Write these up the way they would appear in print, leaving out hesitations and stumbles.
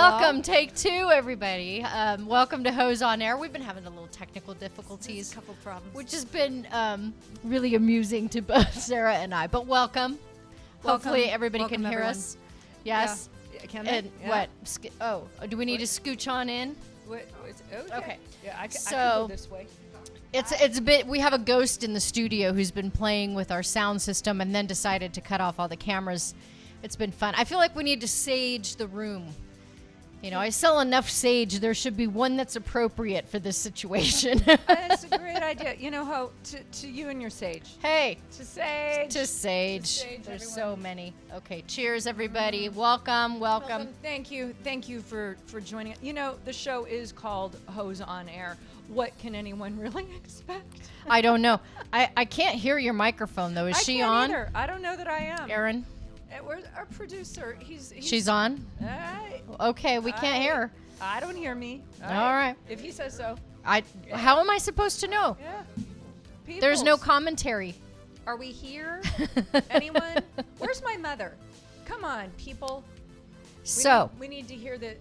Welcome, take two, everybody. Welcome to Hose on Air. We've been having a little technical difficulties, a couple problems, which has been really amusing to both Sarah and I. But welcome. Hopefully everybody can hear us. Yes. Yeah. Can they? And what? Do we need to scooch on in? Okay. Yeah, I can go this way. It's a bit. We have a ghost in the studio who's been playing with our sound system and then decided to cut off all the cameras. It's been fun. I feel like we need to sage the room. You know, I sell enough sage. There should be one that's appropriate for this situation. That's a great idea. You know how to you and your sage. Hey, to sage. There's everyone. so many. Okay, cheers, everybody. Welcome. Thank you for joining us. You know, the show is called Hose on Air. What can anyone really expect? I don't know. I can't hear your microphone though. Is she on? Either. I don't know that I am. Aaron. Where's our producer? She's on? Okay, we can't hear her. I don't hear me. All right. If he says so. How am I supposed to know? Yeah. There's no commentary. Are we here? Anyone? Where's my mother? Come on, people. We need to hear that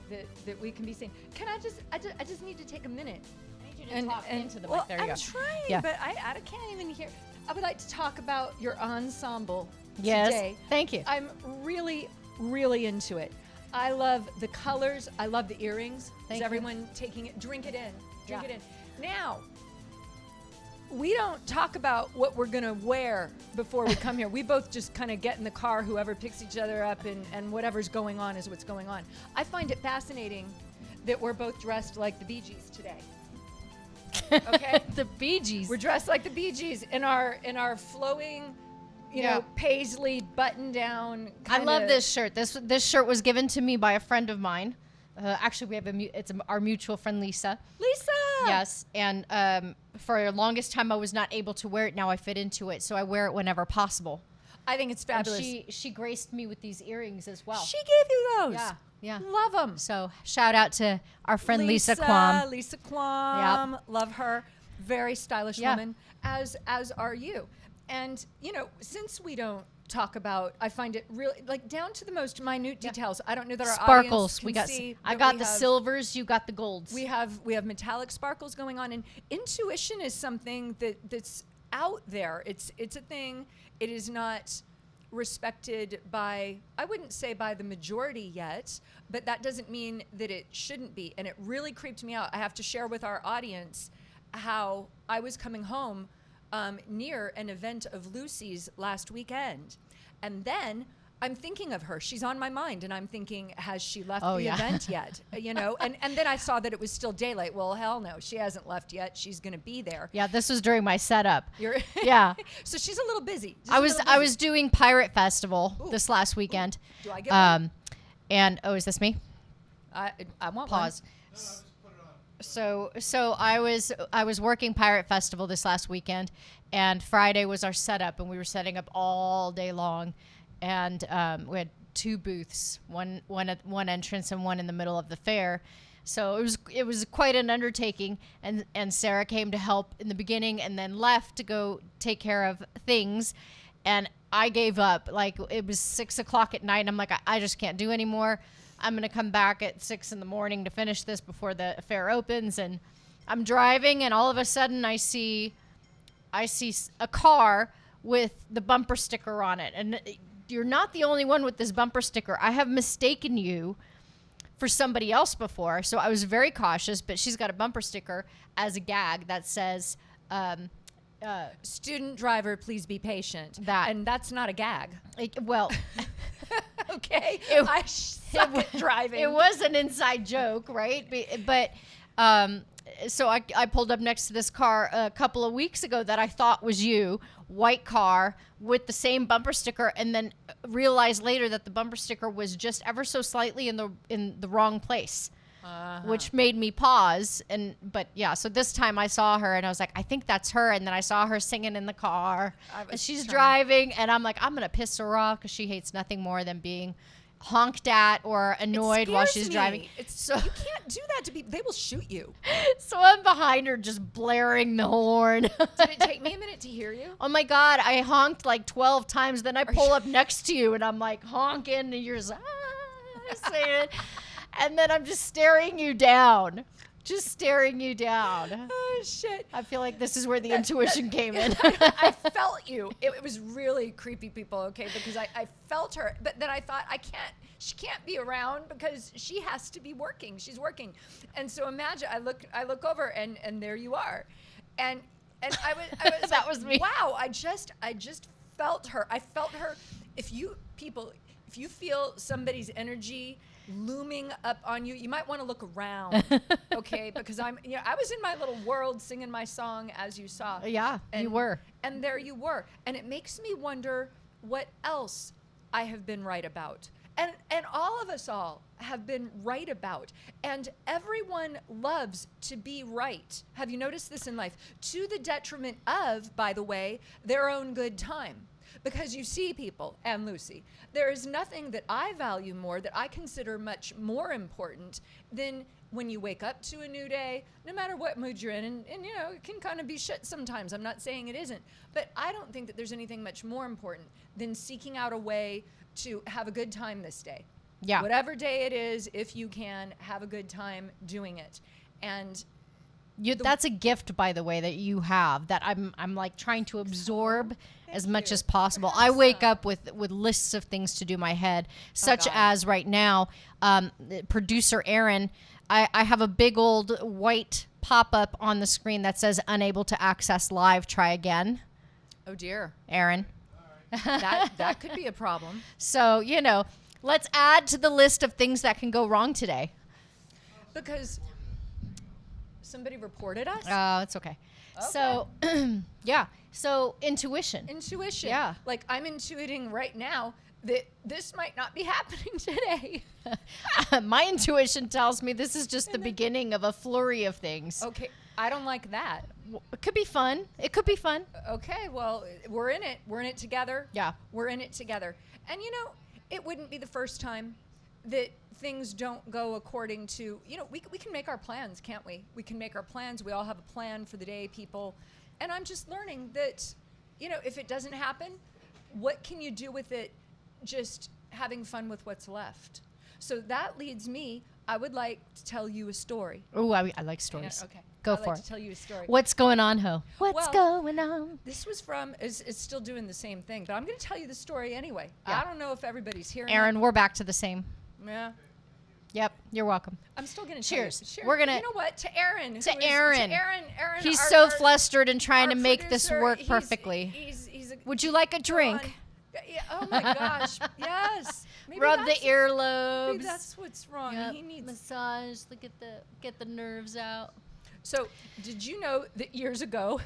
we can be seen. Can I just need to take a minute. I need you to talk into the mic. There you go. I'm trying, but I can't even hear. I would like to talk about your ensemble. Yes, today. thank you. I'm really, really into it. I love the colors. I love the earrings. Is everyone taking it? Drink it in. Drink it in. Now, we don't talk about what we're going to wear before we come here. We both just kind of get in the car, whoever picks each other up, and whatever's going on is what's going on. I find it fascinating that we're both dressed like the Bee Gees today. Okay? The Bee Gees. We're dressed like the Bee Gees in our flowing, you know, paisley button-down. I love this shirt. This shirt was given to me by a friend of mine. Actually, we have our mutual friend Lisa. Lisa. Yes, and for the longest time I was not able to wear it. Now I fit into it, so I wear it whenever possible. I think it's fabulous. And she graced me with these earrings as well. She gave you those. Yeah. Love them. So shout out to our friend Lisa Quam. Lisa Quam. Yep. Love her. Very stylish woman, as are you. And, you know, since we don't talk about, I find it really, like, down to the most minute details. I don't know that our sparkles. Audience can see. I got the silvers, you got the golds. We have metallic sparkles going on, and intuition is something that's out there. It's a thing. It is not respected by, I wouldn't say by the majority yet, but that doesn't mean that it shouldn't be. And it really creeped me out. I have to share with our audience how I was coming home near an event of Lucie's last weekend. And then I'm thinking of her. She's on my mind. And I'm thinking, has she left the event yet? You know, and then I saw that it was still daylight. Well, hell no. She hasn't left yet. She's going to be there. Yeah, this was during my setup. Yeah. So she's a little busy. I was doing Pirate Festival this last weekend. Do I get one? And, is this me? I want Pause. one. So I was working Pirate Festival this last weekend, and Friday was our setup, and we were setting up all day long, and we had two booths, one at one entrance and one in the middle of the fair. So it was quite an undertaking, and Sarah came to help in the beginning and then left to go take care of things, and I gave up. Like, it was 6 o'clock at night, and I'm like, I just can't do anymore. I'm going to come back at 6 a.m. to finish this before the fair opens. And I'm driving, and all of a sudden I see a car with the bumper sticker on it. And you're not the only one with this bumper sticker. I have mistaken you for somebody else before. So I was very cautious, but she's got a bumper sticker as a gag that says, student driver, please be patient. And that's not a gag. Okay. I suck at driving. It was an inside joke, right? But so I pulled up next to this car a couple of weeks ago that I thought was you, white car with the same bumper sticker, and then realized later that the bumper sticker was just ever so slightly in the wrong place. Which made me pause. But so this time I saw her and I was like, I think that's her. And then I saw her singing in the car and she's driving, and I'm like, I'm going to piss her off because she hates nothing more than being honked at or annoyed while she's driving. So you can't do that to people. They will shoot you. So I'm behind her just blaring the horn. Did it take me a minute to hear you? Oh my God. I honked like 12 times. Then I pull up next to you and I'm like honking, and you're just saying it. And then I'm just staring you down. Just staring you down. Oh, shit. I feel like this is where the intuition came in. I felt you. It was really creepy, people, okay? Because I felt her. But then I thought, she can't be around because she has to be working. She's working. And so imagine, I look over and there you are. And I was That like, was me. wow, I just felt her. I felt her. If you feel somebody's energy looming up on you, you might want to look around, okay? Because I was in my little world singing my song, as you saw. Yeah, you were. And there you were. And it makes me wonder what else I have been right about. And all of us all have been right about. And everyone loves to be right. Have you noticed this in life? To the detriment of, by the way, their own good time. Because you see, people, and Lucy, there is nothing that I value more, that I consider much more important than when you wake up to a new day, no matter what mood you're in. And it can kind of be shit sometimes. I'm not saying it isn't. But I don't think that there's anything much more important than seeking out a way to have a good time this day. Yeah. Whatever day it is, if you can, have a good time doing it. And that's a gift, by the way, that you have, that I'm like trying to absorb as much as possible. I wake up with lists of things to do in my head, such as right now, producer Aaron, I have a big old white pop-up on the screen that says unable to access live, try again. Oh dear. Aaron. That could be a problem. So, let's add to the list of things that can go wrong today. Because somebody reported us? It's okay. So, yeah. So, intuition. Intuition. Yeah. Like, I'm intuiting right now that this might not be happening today. My intuition tells me this is just the beginning of a flurry of things. Okay. I don't like that. It could be fun. It could be fun. Okay. Well, we're in it. We're in it together. Yeah. We're in it together. And, it wouldn't be the first time that things don't go according to, we can make our plans, can't we? We can make our plans. We all have a plan for the day, people. And I'm just learning that, if it doesn't happen, what can you do with it? Just having fun with what's left. So that leads me, I would like to tell you a story. Oh, I like stories. Okay. Go I'd for like it. to tell you a story. What's going on, Ho? What's Well, going on? This was from, it's still doing the same thing, but I'm going to tell you the story anyway. Yeah. I don't know if everybody's hearing Aaron, we're back to the same. it. Yeah. Yep, you're welcome. I'm still going to Cheers. Cheers. We're gonna- You know what? To Aaron. Aaron. Aaron. He's our- so our- flustered and trying our to make this producer, work he's- perfectly. He's a, Would you like a drink? Yeah, oh my gosh. Yes. Maybe Rub the that's- earlobes. Maybe that's what's wrong. Yep. He needs. Massage. Get the nerves out. So, did you know that years ago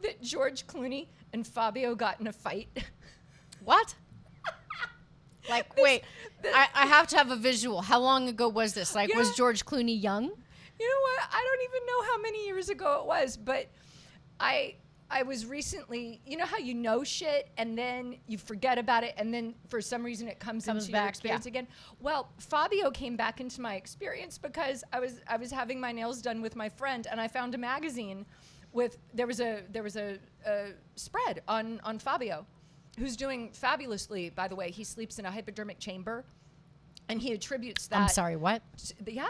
that George Clooney and Fabio got in a fight? What? Like, wait. I have to have a visual. How long ago was this? Like, was Yeah. George Clooney young? You know what? I don't even know how many years ago it was, but I was recently, you know how you know shit and then you forget about it and then for some reason it comes into your back, experience yeah. again? Well, Fabio came back into my experience because I was having my nails done with my friend and I found a magazine with there was a spread on Fabio, who's doing fabulously, by the way. He sleeps in a hypodermic chamber and he attributes that. I'm sorry, what? Yeah.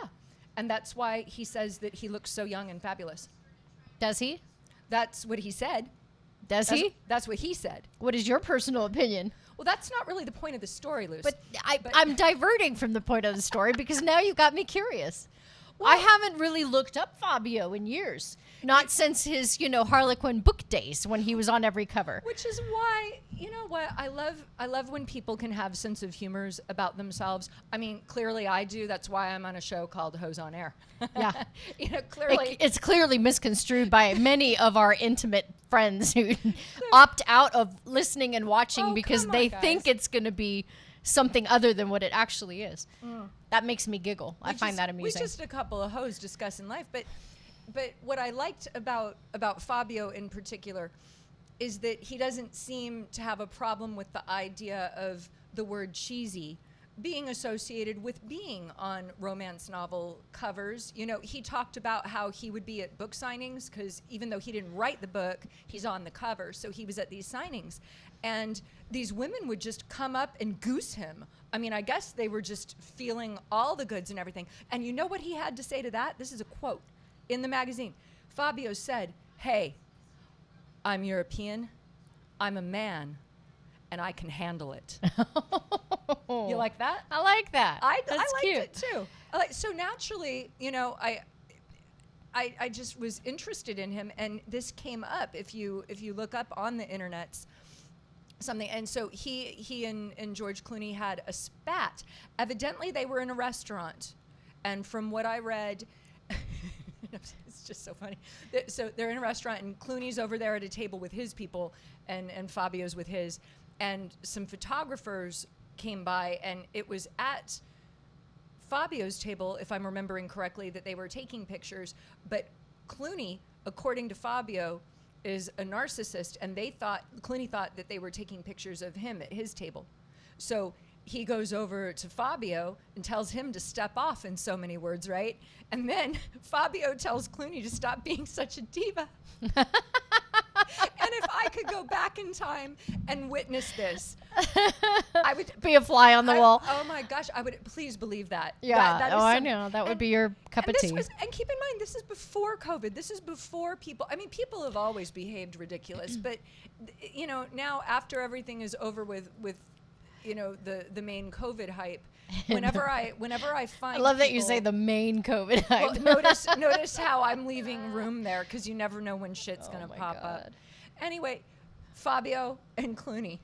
And that's why he says that he looks so young and fabulous. Does he? That's what he said. Does he? That's what he said. What is your personal opinion? Well, that's not really the point of the story, Luce. But I'm diverting from the point of the story because now you got me curious. I haven't really looked up Fabio in years. Not since his, Harlequin book days when he was on every cover. Which is why, you know what, I love when people can have sense of humors about themselves. I mean, clearly I do. That's why I'm on a show called Hose on Air. Yeah. Clearly. It's clearly misconstrued by many of our intimate friends who opt out of listening and watching Oh, because come on, they guys. think it's going to be something other than what it actually is. That makes me giggle. I find that amusing. We're just a couple of hoes discussing life, but what I liked about Fabio in particular is that he doesn't seem to have a problem with the idea of the word cheesy being associated with being on romance novel covers. You know, he talked about how he would be at book signings because even though he didn't write the book, he's on the cover. So he was at these signings. And these women would just come up and goose him. I mean, I guess they were just feeling all the goods and everything. And you know what he had to say to that? This is a quote in the magazine. Fabio said, "Hey, I'm European, I'm a man, and I can handle it." You like that? I like that. I That's liked cute. it too. So naturally, you know, I just was interested in him, and this came up if you look up on the internets something. And so he and George Clooney had a spat. Evidently, they were in a restaurant, and from what I read. It's just so funny. So they're in a restaurant, and Clooney's over there at a table with his people, and Fabio's with his. And some photographers came by, and it was at Fabio's table, if I'm remembering correctly, that they were taking pictures. But Clooney, according to Fabio, is a narcissist, and Clooney thought that they were taking pictures of him at his table. So he goes over to Fabio and tells him to step off, in so many words, right? And then Fabio tells Clooney to stop being such a diva. And if I could go back in time and witness this, I would Be a fly on the wall. Oh my gosh, I would please believe that. Yeah. That is I know. That would be your cup of tea. And keep in mind, this is before COVID. This is before people. I mean, people have always behaved ridiculous, but you know, now after everything is over with you know, the main COVID hype. Whenever I find, I love that you people- say the main COVID hype. Well, notice how I'm leaving room there because you never know when shit's gonna my pop up. God. Anyway, Fabio and Clooney.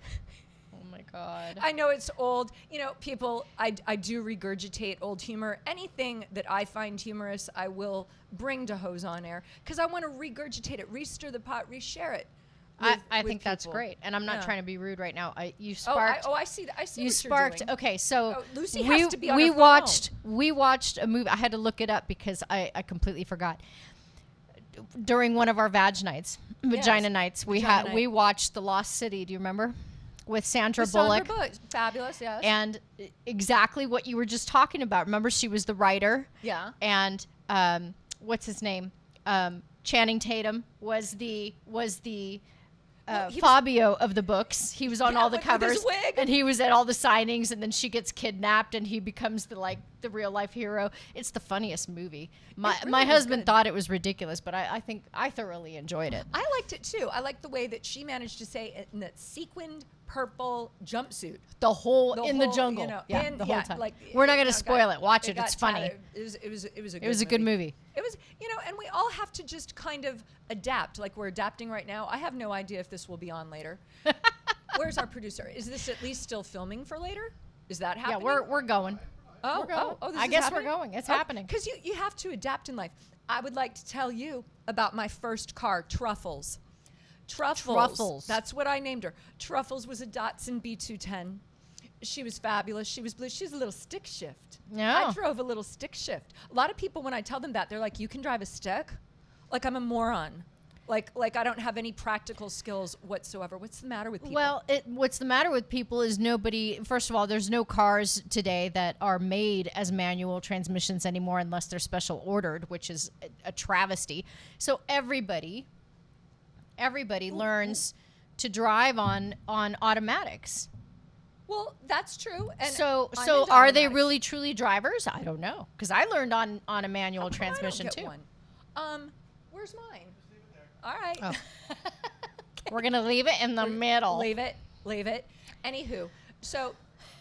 Oh my God. I know it's old. You know, people, I do regurgitate old humor. Anything that I find humorous, I will bring to Hose on Air because I want to regurgitate it, re-stir the pot, reshare it. I think that's people. great, and I'm not Yeah. trying to be rude right now. You Oh, sparked. I see. I see. You what sparked. You're doing. Okay, so Oh, Lucie has to be on we her phone. watched a movie. I had to look it up because I completely forgot. During one of our vagina nights, we Vagina night. watched The Lost City. Do you remember? With Sandra With Sandra Bullock. Bullock. Fabulous, yes. And exactly what you were just talking about. Remember, she was the writer. Yeah. And what's his name? Channing Tatum was the Well, he was- Fabio of the books. He was on Yeah, all the with his covers, wig. and he was at all the signings. And then she gets kidnapped, and he becomes the real life hero. It's the funniest movie. My really is husband good. thought it was ridiculous, but I think I thoroughly enjoyed it. I liked it too. I liked the way that she managed to say it in that sequined purple jumpsuit. The whole The in the whole, jungle, you know, yeah, and the whole yeah, time. like, We're not it going to got- spoil it. Watch it; got it's funny. tattered. It was a It was a good movie. It was, you know, and we all have to just kind of adapt. Like we're adapting right now. I have no idea if this will be on later. Where's our producer? Is this at least still filming for later? Is that Yeah, happening? we're going. Oh, we're going. this I is guess happening? we're going. It's happening. Because you have to adapt in life. I would like to tell you about my first car, Truffles. Truffles. That's what I named her. Truffles was a Datsun B210. She was fabulous. She was blue. She's a little stick shift. Yeah. I drove a little stick shift. A lot of people, when I tell them that, they're like, "You can drive a stick?" Like I'm a moron. Like I don't have any practical skills whatsoever. What's the matter with people? Well, what's the matter with people is nobody. First of all, there's no cars today that are made as manual transmissions anymore, unless they're special ordered, which is a travesty. So everybody learns to drive on automatics. Well, that's true. And So I'm so into are they automatics. really truly drivers? I don't know, because I learned on a manual How come transmission I don't too. get one? Where's mine? All right. Oh. We're gonna leave it in the middle. Leave it. Anywho, so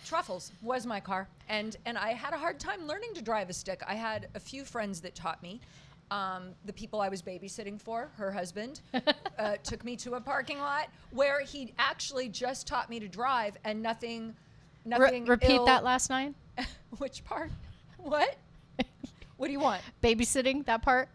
Truffles was my car, and I had a hard time learning to drive a stick. I had a few friends that taught me. The people I was babysitting for, her husband, took me to a parking lot where he actually just taught me to drive, and nothing. Repeat ill- that last line. Which part? What? What do you want? Babysitting that part.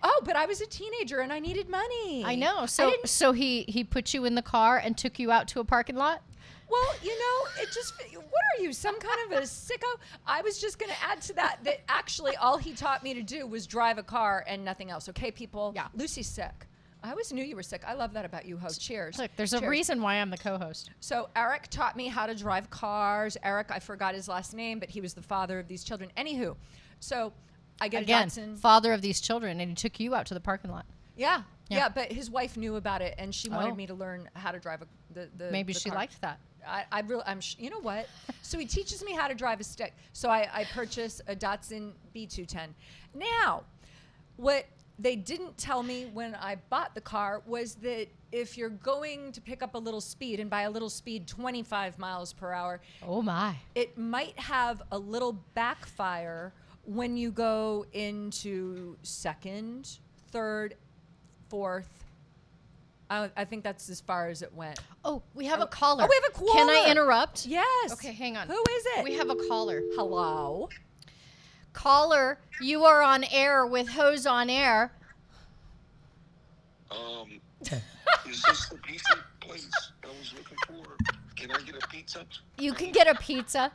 Oh, but I was a teenager and I needed money. I know. I So didn't- so he put you in the car and took you out to a parking lot. Well, you know, it just, what are you, some kind of a sicko? I was just going to add to that actually all he taught me to do was drive a car and nothing else. Okay, people? Yeah. Lucie's sick. I always knew you were sick. I love that about you, Ho. Cheers. Look, there's Cheers. a reason why I'm the co-host. So Eric taught me how to drive cars. Eric, I forgot his last name, but he was the father of these children. Anywho, so I get Again, a Datsun. father of these children, and he took you out to the parking lot. Yeah. Yeah. Yeah, but his wife knew about it, and she wanted Oh. me to learn how to drive Maybe the she car. liked that. You know what? So he teaches me how to drive a stick. So I purchased a Datsun B210. Now, what they didn't tell me when I bought the car was that if you're going to pick up a little speed, and by a little speed, 25 miles per hour, Oh my. it might have a little backfire when you go into second, third, fourth. I think that's as far as it went. Oh, we have a caller. Oh, we have a caller. Can I interrupt? Yes. Okay, hang on. Who is it? We have a caller. Hello. Caller, you are on air with Hose on Air. Is this the pizza place I was looking for? Can I get a pizza? You can get a pizza.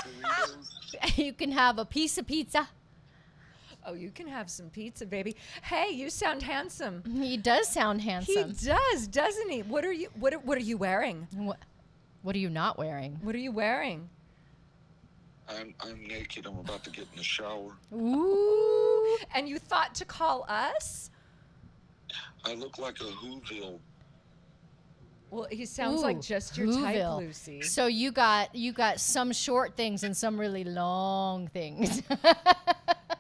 Burritos? You can have a piece of pizza. Oh, you can have some pizza, baby. Hey, you sound handsome. He does sound handsome. He does, doesn't he? What are you you wearing? What are you not wearing? What are you wearing? I'm naked. I'm about to get in the shower. Ooh. And you thought to call us? I look like a Whoville. Well, he sounds Ooh, like just your Whoville. type, Lucy. So you got some short things and some really long things.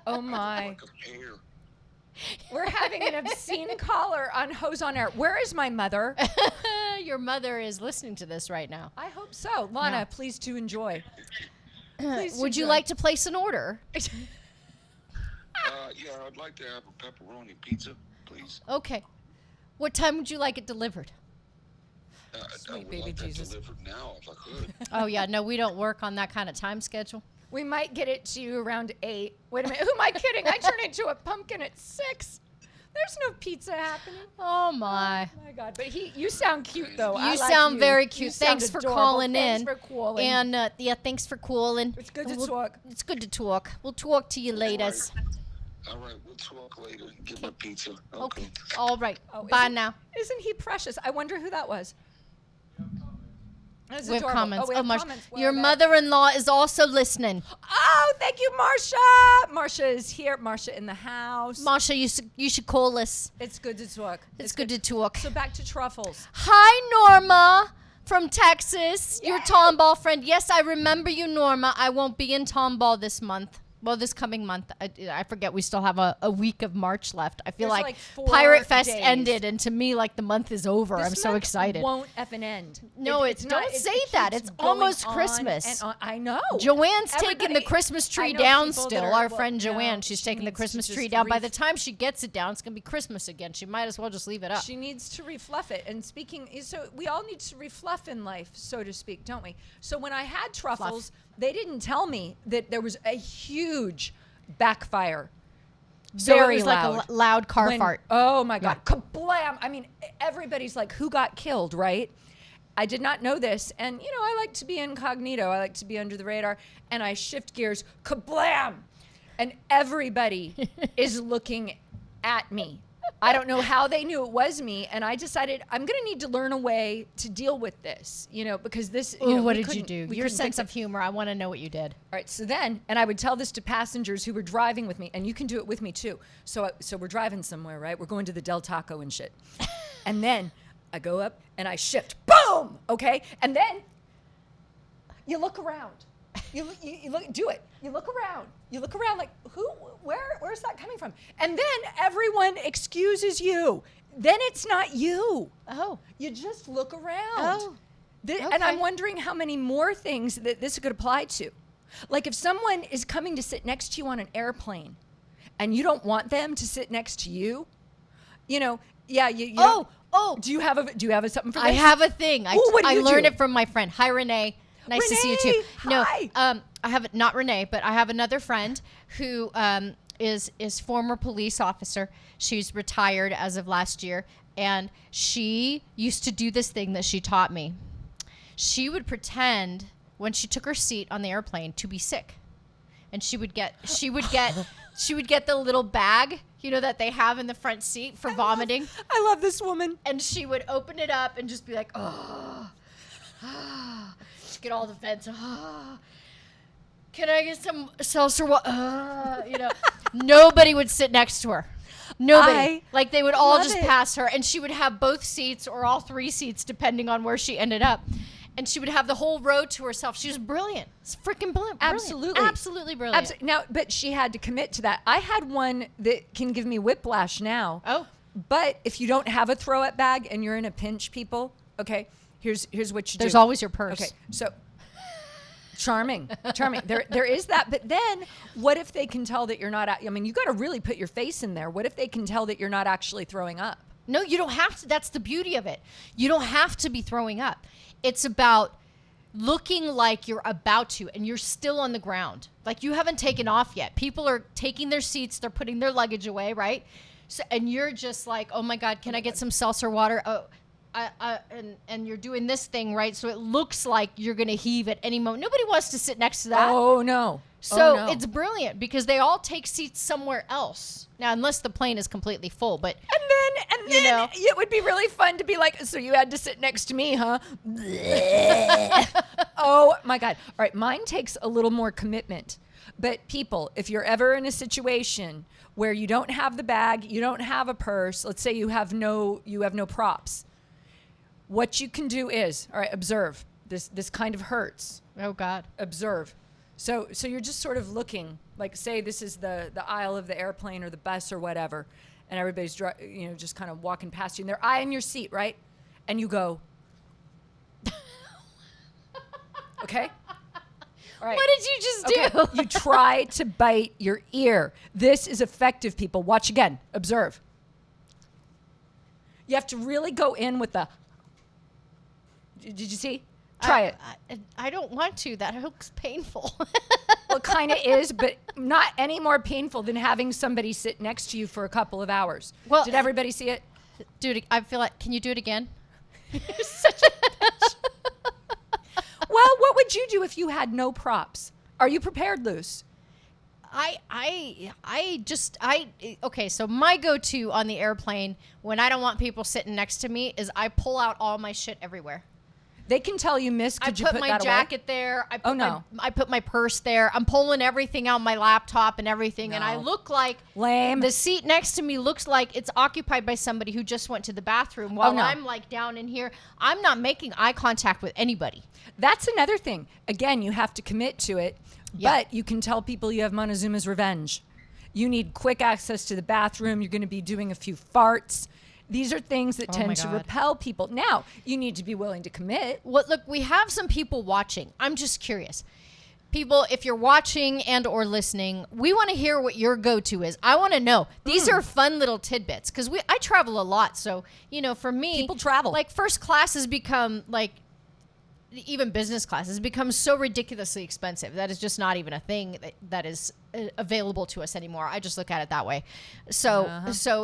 Oh I my. look like a pear. We're having an obscene caller on Hose on Air. Where is my mother? Your mother is listening to this right now. I hope so. Lana, Yeah. please to enjoy. Please Would you enjoy. like to place an order? Yeah, I'd like to have a pepperoni pizza, please. Okay. What time would you like it delivered? I Sweet would baby like that Jesus. delivered now if I could. Oh, yeah. No, we don't work on that kind of time schedule. We might get it to you around 8. Wait a minute. Who am I kidding? I turn into a pumpkin at 6. There's no pizza happening. Oh, my. Oh my God. But you sound cute though. You I like sound you. very You cute. sound Thanks for adorable. calling Thanks in. for calling. And, yeah, thanks for calling. It's good And to talk. It's good to talk. We'll talk to you later. All right, we'll talk later. Get my pizza. Okay. All right. Oh, Bye isn't- now. Isn't he precious? I wonder who that was. That's We have adorable. comments. Oh, we Oh, have Marcia. comments. Where Your are they? mother-in-law is also listening. Oh, thank you, Marcia. Marcia is here. Marcia in the house. Masha, you should call us. It's good to talk. It's good to talk. So back to truffles. Hi, Norma from Texas. Your Yay. Tomball friend. Yes, I remember you, Norma. I won't be in Tomball this month. Well, this coming month. I forget. We still have a week of March left. I feel There's like, like 4 Pirate Fest days. ended, and to me, like the month is over. This I'm so month excited. Won't effing end. No, it's not. don't say that. keeps It's going almost on Christmas. and on. I know. Joanne's taking the Everybody- Christmas I tree know down people that still. are- Our well, friend no, Joanne, she's she taking the needs to Christmas just tree down. By the time she gets it down, it's going to be Christmas again. She might as well just leave it up. She needs to refluff it. And speaking, so we all need to refluff in life, so to speak, don't we? So when I had truffles, they didn't tell me that there was a huge backfire. So Very it was loud. like a loud car When- fart. Oh my God. Kablam. I mean, everybody's like, who got killed, right? I did not know this. And, you know, I like to be incognito. I like to be under the radar. And I shift gears. Kablam. And everybody is looking at me. I don't know how they knew it was me. And I decided I'm going to need to learn a way to deal with this, you know, because this. Ooh, what we did you couldn't- do? we Your couldn't sense fix of humor. I want to know what you did. All right, so then, and I would tell this to passengers who were driving with me, and you can do it with me too. So we're driving somewhere, right? We're going to the Del Taco and shit. And then I go up and I shift, boom, okay? And then you look around. You look, do it. You look around. You look around like, where's that coming from? And then everyone excuses you. Then it's not you. Oh. You just look around. Oh. And I'm Okay. wondering how many more things that this could apply to. Like if someone is coming to sit next to you on an airplane and you don't want them to sit next to you, you know, yeah, you Oh, don't- Do you have something for this? I have a thing. Ooh, what do I you learned do? it from my friend. Hi, Renee. Nice to see you too. Renee, hi. No, I have not Renee, but I have another friend who is former police officer. She's retired as of last year, and she used to do this thing that she taught me. She would pretend when she took her seat on the airplane to be sick, and she would get the little bag, that they have in the front seat for vomiting. I love this woman. And she would open it up and just be like, oh, she'd get all the vents. Oh, can I get some seltzer water? Nobody would sit next to her. Nobody. Like they would all just pass her, and she would have both seats or all 3 seats depending on where she ended up. And she would have the whole row to herself. She was brilliant. It's freaking brilliant. Absolutely. Absolutely brilliant. Now, but she had to commit to that. I had one that can give me whiplash now. Oh. But if you don't have a throw-up bag and you're in a pinch, people, okay, here's what you do. There's always your purse. Okay, so charming. There is that. But then what if they can tell that you're not, I mean, you got to really put your face in there. What if they can tell that you're not actually throwing up? No, you don't have to. That's the beauty of it. You don't have to be throwing up. It's about looking like you're about to, and you're still on the ground. Like you haven't taken off yet. People are taking their seats. They're putting their luggage away, right? So, and you're just like, oh my God, can I get some seltzer water? Oh, and you're doing this thing, right? So it looks like you're going to heave at any moment. Nobody wants to sit next to that. Oh, no. So it's brilliant because they all take seats somewhere else. Now, unless the plane is completely full, but and then it would be really fun to be like, so you had to sit next to me, huh? Oh my God. All right. Mine takes a little more commitment, but people, if you're ever in a situation where you don't have the bag, you don't have a purse, let's say you have no props. What you can do is, all right, observe. This kind of hurts. Oh God. Observe. So you're just sort of looking, like say this is the aisle of the airplane or the bus or whatever, and everybody's just kind of walking past you, and they're eyeing your seat, right? And you go, okay? All right. What did you just do? Okay. You try to bite your ear. This is effective, people. Watch again. Observe. You have to really go in with the. Did you see? Try it. I don't want to. That looks painful. Well, it kind of is, but not any more painful than having somebody sit next to you for a couple of hours. Well, did everybody see it? Dude, I feel like, can you do it again? You're such a bitch. Well, what would you do if you had no props? Are you prepared, Luce? Okay, so my go-to on the airplane when I don't want people sitting next to me is I pull out all my shit everywhere. They can tell you, miss, could you put that away? I put my jacket there. I put my purse there. I'm pulling everything out, my laptop and everything. And I look like lame. The seat next to me looks like it's occupied by somebody who just went to the bathroom while I'm like down in here. I'm not making eye contact with anybody. That's another thing. Again, you have to commit to it, but you can tell people you have Montezuma's revenge. You need quick access to the bathroom. You're going to be doing a few farts. These are things that tend to repel people. Now, you need to be willing to commit. Well, look, we have some people watching. I'm just curious. People, if you're watching and or listening, we want to hear what your go-to is. I want to know. These are fun little tidbits because I travel a lot. So, for me, people travel. Like first class has become like, even business class has become so ridiculously expensive. That is just not even a thing that is available to us anymore. I just look at it that way. So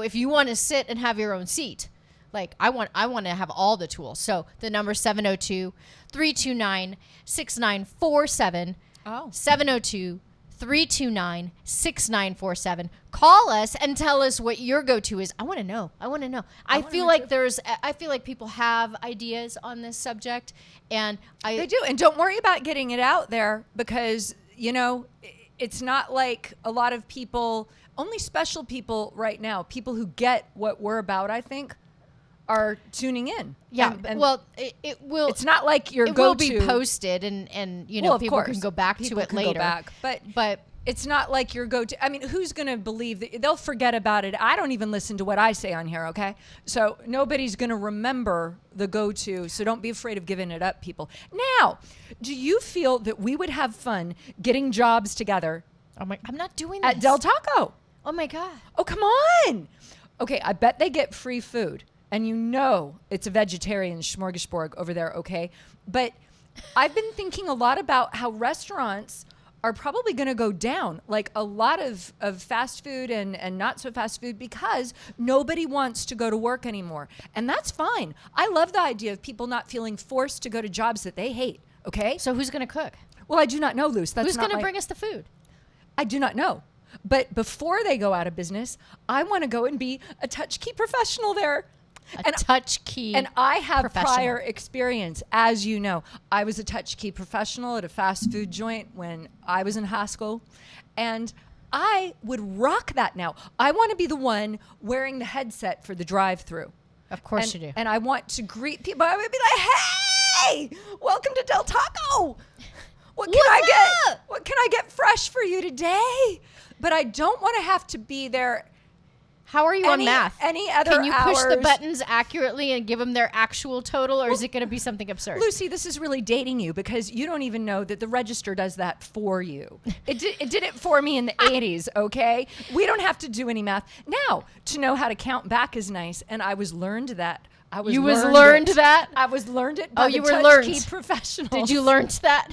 if you want to sit and have your own seat, like I want to have all the tools. So the number 702-329-6947. Oh. 702-329-6947. Call us and tell us what your go-to is. I want to know. I feel like people have ideas on this subject, and they do. And don't worry about getting it out there because it's not like a lot of people. Only special people right now, people who get what we're about, I think, are tuning in. Yeah, well, it will. It's not like your go-to. It will be posted, and people can go back to it later. Go back, but it's not like your go-to. I mean, who's going to believe that? They'll forget about it. I don't even listen to what I say on here, okay? So nobody's going to remember the go-to, so don't be afraid of giving it up, people. Now, do you feel that we would have fun getting jobs together? I'm not doing this. At Del Taco. Oh, my God. Oh, come on. Okay, I bet they get free food. And it's a vegetarian smorgasbord over there, okay? But I've been thinking a lot about how restaurants are probably going to go down, like a lot of fast food and not so fast food because nobody wants to go to work anymore. And that's fine. I love the idea of people not feeling forced to go to jobs that they hate, okay? So who's going to cook? Well, I do not know, Luce. Who's going to bring us the food? I do not know. But before they go out of business, I want to go and be a touch key professional there. A touch key And I have professional. prior experience. As you know, I was a touch key professional at a fast food joint when I was in high school. And I would rock that now. I want to be the one wearing the headset for the drive-through. Of course and, you do. And I want to greet people. I would be like, hey, welcome to Del Taco. What can I get? What can I get fresh for you today? But I don't want to have to be there. How are you on math? Any other Can you push the hours? buttons accurately and give them their actual total, or is it going to be something absurd? Lucy, this is really dating you because you don't even know that the register does that for you. It did it for me in the 80s, okay? We don't have to do any math. Now, to know how to count back is nice, and I was learned that. I was You was learned learned it. that? I was learned it by you the were touch learned. key professionals. Did you learn that?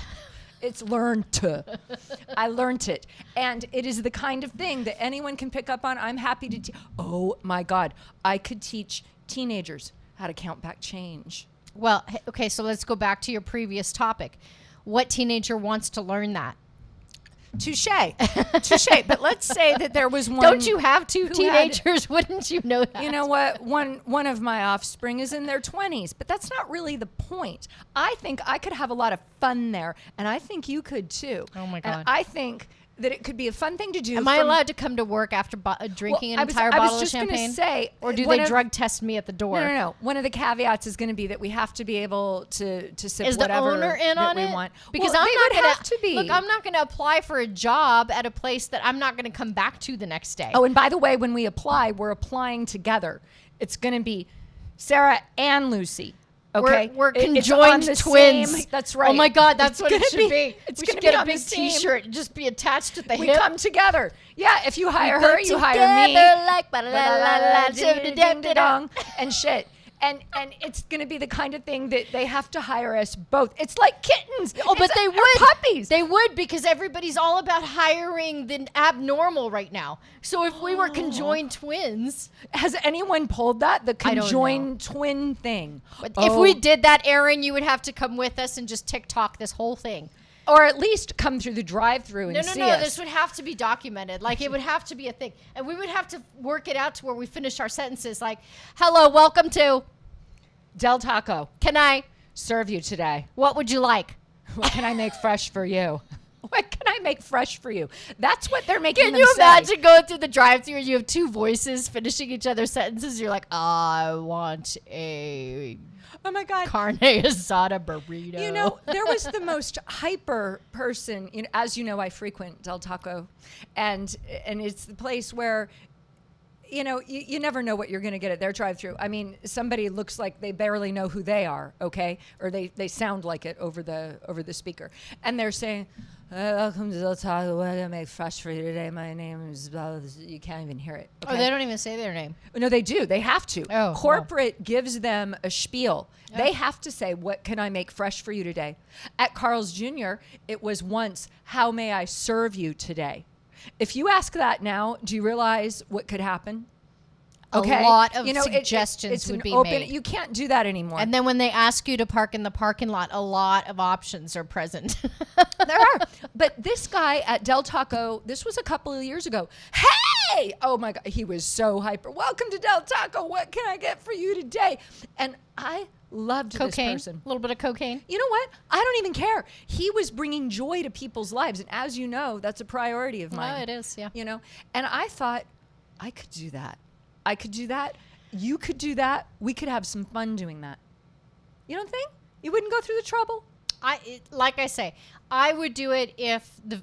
It's learned to. I learned it. And it is the kind of thing that anyone can pick up on. I'm happy to oh my God. I could teach teenagers how to count back change. Well, okay, so let's go back to your previous topic. What teenager wants to learn that? Touche. Touche. But let's say that there was one. Don't you have two who teenagers? Wouldn't you know that? You know what? One of my offspring is in their 20s, but that's not really the point. I think I could have a lot of fun there, and I think you could too. Oh my And God. I think that it could be a fun thing to do. Am I allowed to come to work after drinking an entire I was bottle just of champagne? gonna say, or do one they of- drug test me at the door? No. One of the caveats is going to be that we have to be able to sip Is the whatever owner in that on we it? want. Because Well, I'm they not would gonna have to be. Look, I'm not going to apply for a job at a place that I'm not going to come back to the next day. Oh, and by the way, when we apply, we're applying together. It's going to be Sarah and Lucy. Okay, We're It's on conjoined the twins. same- that's right. Oh my God, that's It's what it gonna should be. It's We going should to get be a on the big same- T-shirt and just be attached at the We hip. come together. Yeah, if you hire Go her, you hire me. together like ba-la-la-la-la, ding-ding-ding-dong. And shit. And it's going to be the kind of thing that they have to hire us both. It's like kittens. Oh, but they Or would. puppies. They would, because everybody's all about hiring the abnormal right now. So if we were conjoined twins, Has anyone pulled that? The I don't know. conjoined twin thing. but Oh. if we did that, Aaron, you would have to come with us and just TikTok this whole thing. Or at least come through the drive-through and see No. us. This would have to be documented. Like, it would have to be a thing. And we would have to work it out to where we finish our sentences like, hello, welcome to, Del Taco, can I, serve you today. what would you like? What can I make fresh for you? What can I make fresh for you? That's what they're making Can them you say. imagine going through the drive-thru and you have two voices finishing each other's sentences? You're like, I want a Oh my God. carne asada burrito. You know, there was the most hyper person. You know, as you know, I frequent Del Taco, and it's the place where, you know, you never know what you're going to get at their drive-through. I mean, somebody looks like they barely know who they are, okay, or they sound like it over the speaker, and they're saying, "Welcome to Del Taco. What can I make fresh for you today? My name is blah." You can't even hear it. Oh, they don't even say their name. No, they do. They have to. Oh, Corporate gives them a spiel. They have to say, what can I make fresh for you today? At Carl's Jr., it was once, how may I serve you today? If you ask that now, do you realize what could happen? A lot of it- suggestions it's would an be open, made. You can't do that anymore. And then when they ask you to park in the parking lot, a lot of options are present. There are. But this guy at Del Taco, this was a couple of years ago. Hey! Oh my God, he was so hyper. Welcome to Del Taco. What can I get for you today? And I loved this Cocaine, person. a little bit of cocaine. You know what? I don't even care. He was bringing joy to people's lives. And as you know, that's a priority of mine. Oh, it is, yeah. You know? And I thought, I could do that. I could do that. You could do that. We could have some fun doing that. You don't think? You wouldn't go through the trouble? Like I say, I would do it if the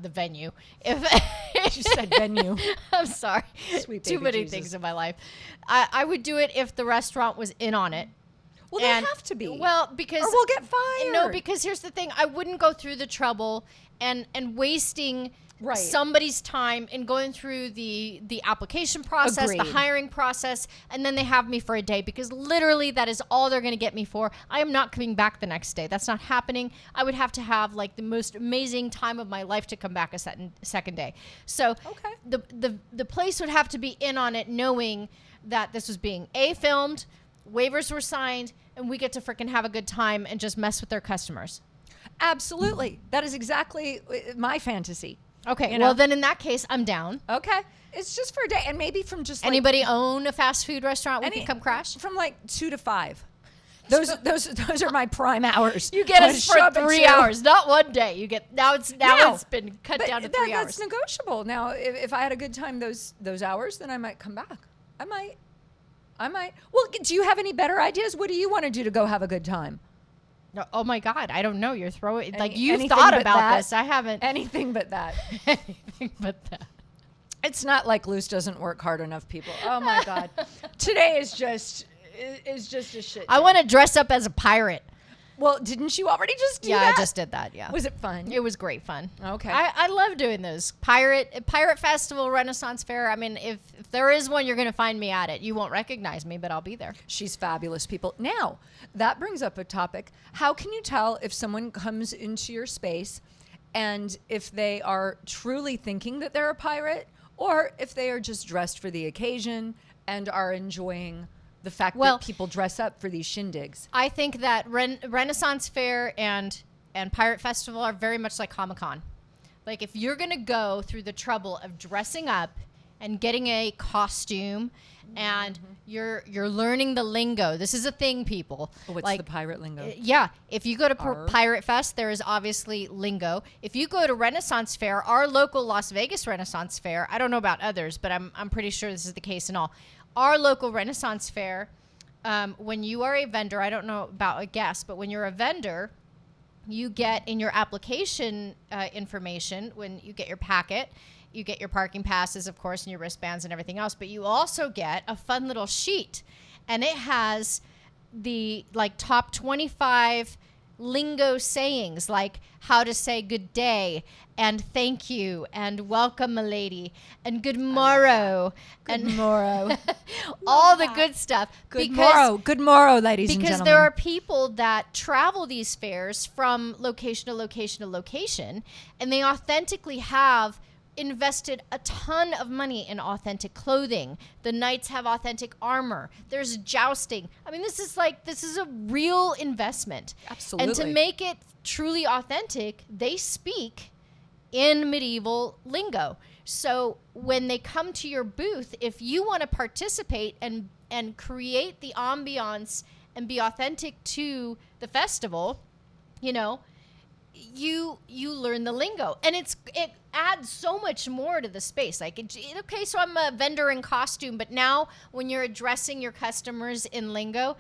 venue, if You said venue. I'm sorry, Sweet too baby many Jesus. things in my life. I would do it if the restaurant was in on it. Well, And- they have to be. Well, because or we'll get fired. No, because here's the thing: I wouldn't go through the trouble and wasting Right. somebody's time in going through the application process, the Agreed. hiring process, and then they have me for a day, because literally that is all they're going to get me for. I am not coming back the next day. That's not happening. I would have to have like the most amazing time of my life to come back a second day. So Okay. the place would have to be in on it, knowing that this was being filmed, waivers were signed, and we get to freaking have a good time and just mess with their customers. Absolutely. That is exactly my fantasy. Okay, You well know? then in that case, I'm down. Okay. It's just for a day, and maybe from just like Anybody own a fast food restaurant? We can come crash. from like 2 to 5. Those are my prime hours. You get I'm us gonna show for up at 3 2. hours, not one day. You get now it's been cut But down to 3 hours. That's negotiable. Now, if I had a good time those hours, then I might come back. I might. Well, do you have any better ideas? What do you want to do to go have a good time? No, oh my God, I don't know. You're throwing like Any- you've anything thought but about that? this. I haven't Anything but that. anything but that. It's not like Luce doesn't work hard enough, people. Oh my God. Today is just a shit. I day. want to dress up as a pirate. Well, didn't you already just do Yeah, that? I just did that. Yeah, Was it fun? it was great fun. Okay. I love doing those pirate festival, Renaissance fair. I mean, if there is one, you're gonna find me at it. You won't recognize me, but I'll be there. She's fabulous, people. Now, that brings up a topic. How can you tell if someone comes into your space and if they are truly thinking that they're a pirate or if they are just dressed for the occasion and are enjoying the fact Well- that people dress up for these shindigs? I think that Renaissance Fair and Pirate Festival are very much like Comic-Con. Like if you're gonna go through the trouble of dressing up and getting a costume, and you're learning the lingo. This is a thing, people. What's like, the pirate lingo? Yeah, if you go to Arr. Pirate Fest, there is obviously lingo. If you go to Renaissance Fair, our local Las Vegas Renaissance Fair, I don't know about others, but I'm pretty sure this is the case in all. Our local Renaissance Fair, when you are a vendor, I don't know about a guest, but when you're a vendor, you get in your application information, when you get your packet, you get your parking passes, of course, and your wristbands and everything else, but you also get a fun little sheet, and it has the like top 25 lingo sayings, like how to say good day and thank you and welcome, milady, and good morrow, and morrow. all the good stuff. Good morrow, ladies and Because gentlemen. there are people that travel these fairs from location to location to location, and they authentically have invested a ton of money in authentic clothing. The knights have authentic armor. There's jousting. I mean, this is a real investment. Absolutely. And to make it truly authentic, they speak in medieval lingo. So when they come to your booth, if you want to participate and create the ambiance and be authentic to the festival, you know, you learn the lingo, and it adds so much more to the space. Like, okay, so I'm a vendor in costume, but now when you're addressing your customers in lingo,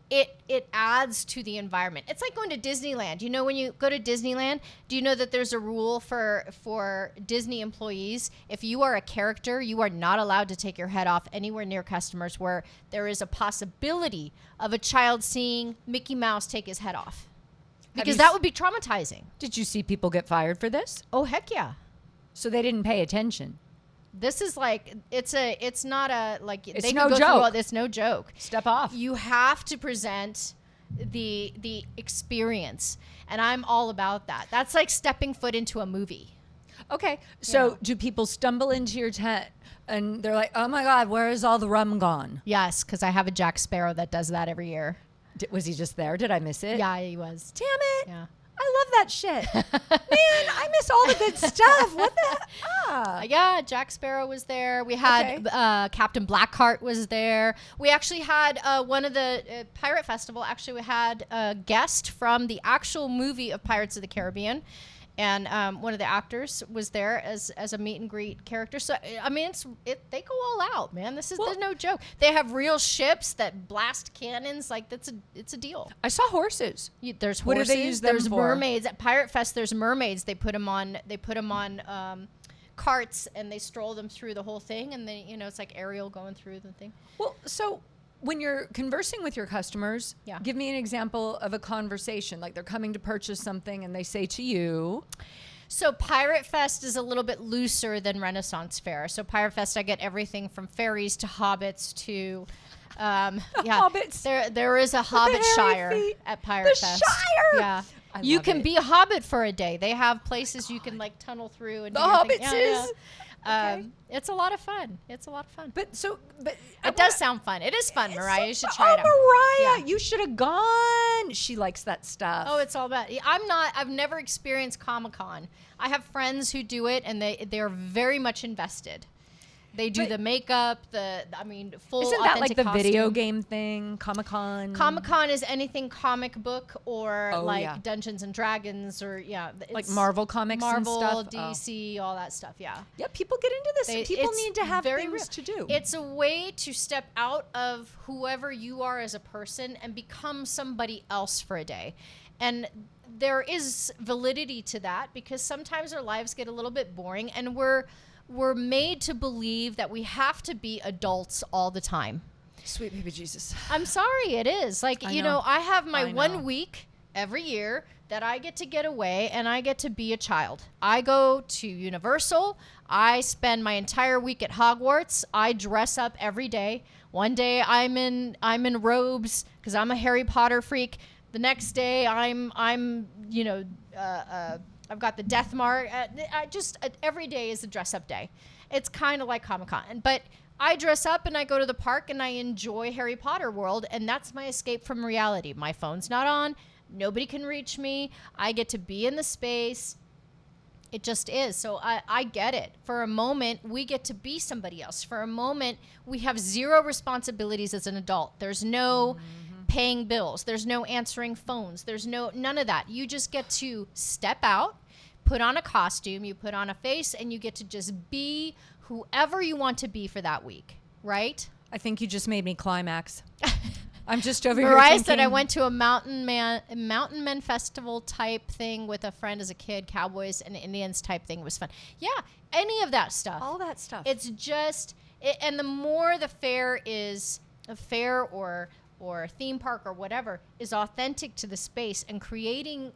it adds to the environment. It's like going to Disneyland. You know, when you go to Disneyland, do you know that there's a rule for Disney employees? If you are a character, you are not allowed to take your head off anywhere near customers where there is a possibility of a child seeing Mickey Mouse take his head off. Because that would be traumatizing. Did you see people get fired for this? Oh, heck yeah. So they didn't pay attention. This is like, it's not a, like, It's they no could go joke. through all, it's no joke. Step off. You have to present the experience, and I'm all about that. That's like stepping foot into a movie. Okay. So Yeah. do people stumble into your tent and they're like, oh my God, where is all the rum gone? Yes, because I have a Jack Sparrow that does that every year. Was he just there? Did I miss it? Yeah, he was. Damn it. Yeah. I love that shit. Man, I miss all the good stuff. What the? Yeah, Jack Sparrow was there. We had Captain Blackheart was there. We actually had one of the Pirate Festival. Actually, we had a guest from the actual movie of Pirates of the Caribbean, and one of the actors was there as a meet and greet character. So I mean, they go all out, man. There's no joke. They have real ships that blast cannons. Like it's a deal. I saw horses. There's What do horses. they use them there's for? mermaids at Pirate Fest. There's mermaids. They put them on carts, and they stroll them through the whole thing. And they, it's like Ariel going through the thing. Well, so when you're conversing with your customers, Yeah. give me an example of a conversation. Like they're coming to purchase something and they say to you, So Pirate Fest is a little bit looser than Renaissance Fair. So Pirate Fest, I get everything from fairies to hobbits to, Hobbits. There is a Hobbit hairy Shire feet. at Pirate The Fest. Shire. Yeah. You love can it. be a hobbit for a day. They have places you can like tunnel through and The do your thing. hobbitses. Okay. It's a lot of fun. It's a lot of fun. But It does sound fun. It is fun, Mariah. You should Oh, try it out. Mariah, Yeah. you should have gone. She likes that stuff. Oh, it's all about. I've never experienced Comic-Con. I have friends who do it, and they're very much invested. They do But- the makeup, full. Isn't that like authentic the video costume. game thing? Comic-Con? Comic-Con is anything comic book or Oh, like yeah. Dungeons and Dragons or Like it's Marvel comics Marvel, and stuff? Oh. DC, all that stuff. Yeah. Yeah, people get into this. People It's need to have very things real. to do. It's a way to step out of whoever you are as a person and become somebody else for a day. And there is validity to that because sometimes our lives get a little bit boring and we're made to believe that we have to be adults all the time. Sweet baby Jesus. I'm sorry, it is. Like, I you know. know, I have my I know. 1 week every year that I get to get away and I get to be a child. I go to Universal. I spend my entire week at Hogwarts. I dress up every day. One day I'm in robes because I'm a Harry Potter freak. The next day I've got the death mark. Every day is a dress up day. It's kind of like Comic-Con, but I dress up and I go to the park and I enjoy Harry Potter world, and that's my escape from reality. My phone's not on. Nobody can reach me. I get to be in the space. It just is. So I get it. For a moment, we get to be somebody else. For a moment, we have zero responsibilities as an adult. There's no paying bills. There's no answering phones. There's none of that. You just get to step out, put on a costume, you put on a face, and you get to just be whoever you want to be for that week, right? I think you just made me climax. I'm just over here Mariah thinking, said I went to a Mountain Men festival type thing with a friend as a kid, Cowboys and Indians type thing was fun. Yeah, any of that stuff. all that stuff. It's just, and the more the fair is, a fair or theme park or whatever, is authentic to the space and creating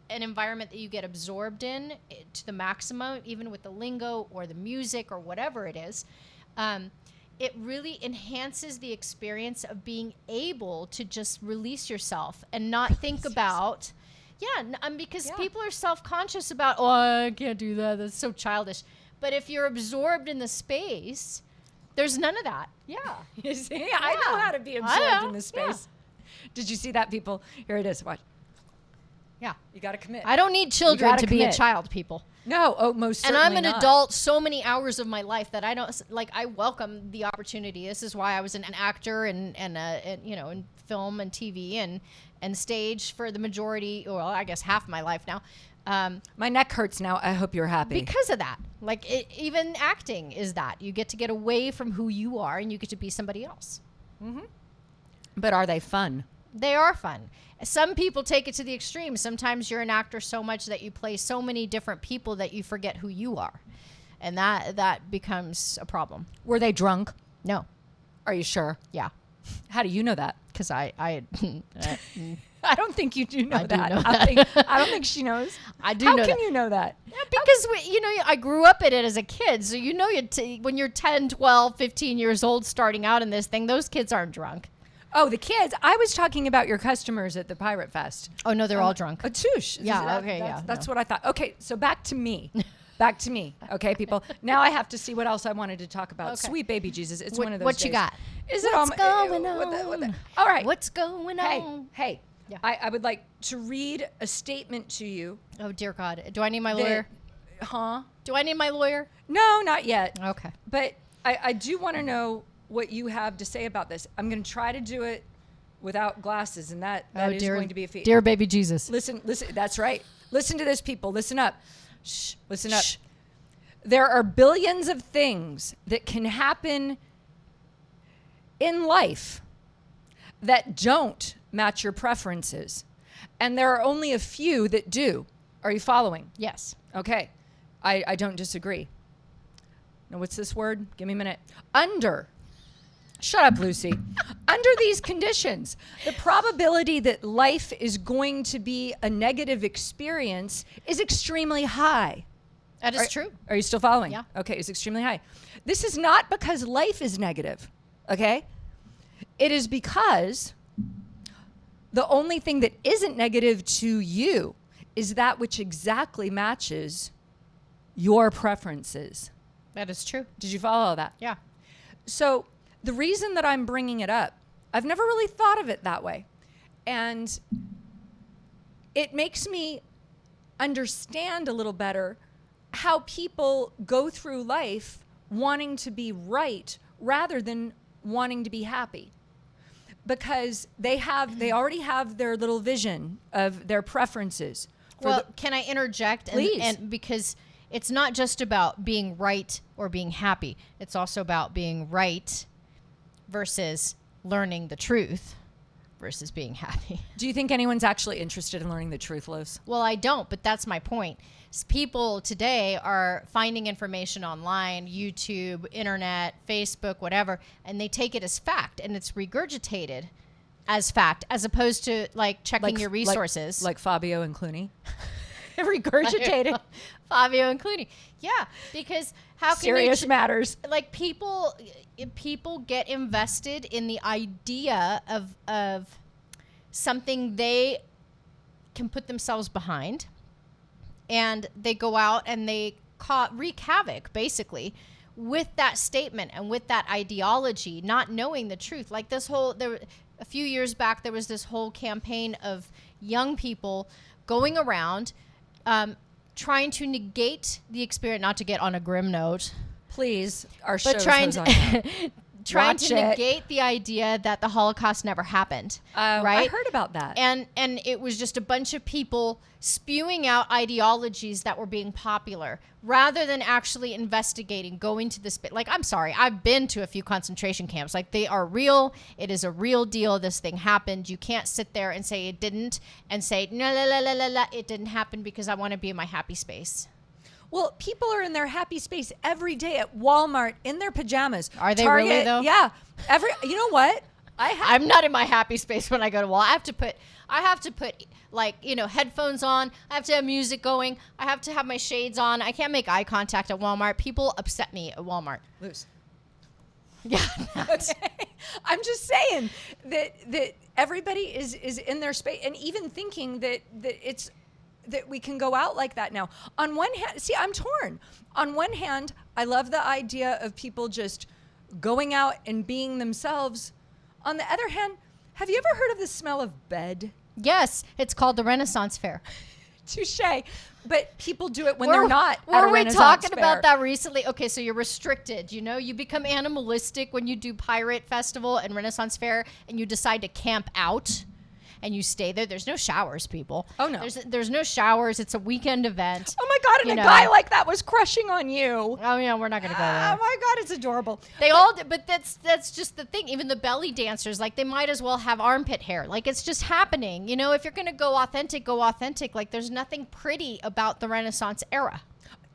an environment that you get absorbed in to the maximum, even with the lingo or the music or whatever it is, it really enhances the experience of being able to just release yourself and not think about, because people are self-conscious about, oh, I can't do that. That's so childish. But if you're absorbed in the space, there's none of that. Yeah. You see, I know how to be absorbed in this space. Did you see that, people? Here it is. Watch. Yeah. You got to commit. I don't need children gotta to be a commit. child, people. No, oh, most certainly And I'm an not. adult so many hours of my life that I don't like. I welcome the opportunity. This is why I was an actor and in film and TV and stage for the majority, well, I guess half my life now. My neck hurts now. I hope you're happy. Because of that, even acting is that you get to get away from who you are and you get to be somebody else. But are they fun? They are fun. Some people take it to the extreme. Sometimes you're an actor so much that you play so many different people that you forget who you are. And that becomes a problem. Were they drunk? No. Are you sure? Yeah. How do you know that? Because I I don't think you do know I do that. know I don't think she knows. I do How know can that. you know that? because I grew up in it as a kid. So when you're 10, 12, 15 years old starting out in this thing, those kids aren't drunk. Oh, the kids. I was talking about your customers at the Pirate Fest. Oh, no, they're all drunk. A touche. Yeah, okay, That's no. what I thought. Okay, so back to me. Back to me. Okay, people. Now I have to see what else I wanted to talk about. Okay. Sweet baby Jesus. It's What- one of those what you days. got? Is it What's all going on? All right. What's going on? Hey. Yeah. I would like to read a statement to you. Oh, dear God. Do I need my that- lawyer? Huh? Do I need my lawyer? No, not yet. Okay. But I do want to know what you have to say about this. I'm going to try to do it without glasses, and that is going to be a feat. Dear baby Jesus. Listen, that's right. Listen to this, people. Listen up. Shh. Listen up. There are billions of things that can happen in life that don't match your preferences. And there are only a few that do. Are you following? Yes. Okay. I don't disagree. Now, what's this word? Give me a minute. Shut up, Lucy. Under these conditions, the probability that life is going to be a negative experience is extremely high. That is true. Are you still following? Yeah. Okay, it's extremely high. This is not because life is negative, okay? It is because the only thing that isn't negative to you is that which exactly matches your preferences. That is true. Did you follow that? Yeah. So the reason that I'm bringing it up, I've never really thought of it that way. And it makes me understand a little better how people go through life wanting to be right rather than wanting to be happy. Because they already have their little vision of their preferences. Well, can I interject? Please. And because it's not just about being right or being happy. It's also about being right versus learning the truth versus being happy. Do you think anyone's actually interested in learning the truth, Luce? Well, I don't, but that's my point. People today are finding information online, YouTube, internet, Facebook, whatever, and they take it as fact, and it's regurgitated as fact, as opposed to like checking your resources. Like Fabio and Clooney. Regurgitated. Fabio and Clooney. Yeah, because how can Serious matters. Like people get invested in the idea of something they can put themselves behind, and they go out and they wreak havoc basically with that statement and with that ideology, not knowing the truth. Like a few years back, there was this whole campaign of young people going around trying to negate the experience, not to get on a grim note. Please, our show But trying Watch to it. negate the idea that the Holocaust never happened. I right? heard about that. And it was just a bunch of people spewing out ideologies that were being popular rather than actually investigating, going to the like, I'm sorry, I've been to a few concentration camps. Like, they are real. It is a real deal. This thing happened. You can't sit there and say it didn't and say, no, it didn't happen because I want to be in my happy space. Well, people are in their happy space every day at Walmart in their pajamas. Are they Target, really, though? Yeah. You know what? I'm not in my happy space when I go to Walmart. I have to put like, headphones on. I have to have music going. I have to have my shades on. I can't make eye contact at Walmart. People upset me at Walmart. Luce. Yeah. Okay. I'm just saying that everybody is in their space, and even thinking that we can go out like that now. On one hand, see, I'm torn. On one hand, I love the idea of people just going out and being themselves. On the other hand, have you ever heard of the smell of bed? Yes, it's called the Renaissance Fair. Touché. But people do it when they're not at a Were we Renaissance talking fair. about that recently? Okay, so you're restricted. You become animalistic when you do Pirate Festival and Renaissance Fair, and you decide to camp out. And you stay there. There's no showers, people. Oh, no. There's no showers. It's a weekend event. Oh, my God. And a guy like that was crushing on you. Oh, yeah, we're not going to go there. Oh, my God. It's adorable. But that's just the thing. Even the belly dancers, like, they might as well have armpit hair. Like, it's just happening. If you're going to go authentic, go authentic. Like, there's nothing pretty about the Renaissance era.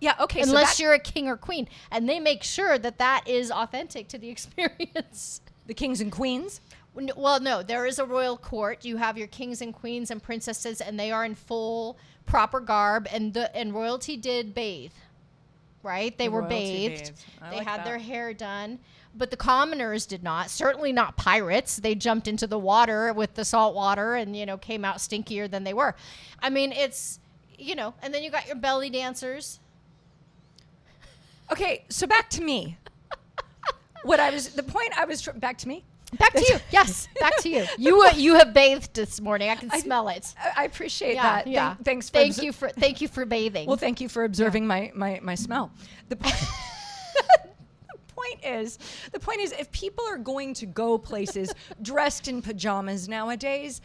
Yeah, okay. Unless you're a king or queen. And they make sure that is authentic to the experience. The kings and queens? Well, no, there is a royal court. You have your kings and queens and princesses, and they are in full proper garb, and royalty did bathe, right? They were bathed. They had their hair done, but the commoners did not. Certainly not pirates. They jumped into the water with the salt water and, came out stinkier than they were. I mean, it's, and then you got your belly dancers. Okay, so back to me. Back to me? Back to you. Yes, back to you. You have bathed this morning. I can smell it. I appreciate that. Yeah. Thanks. Thank you for bathing. Well, thank you for observing my smell. The point is, if people are going to go places dressed in pajamas nowadays,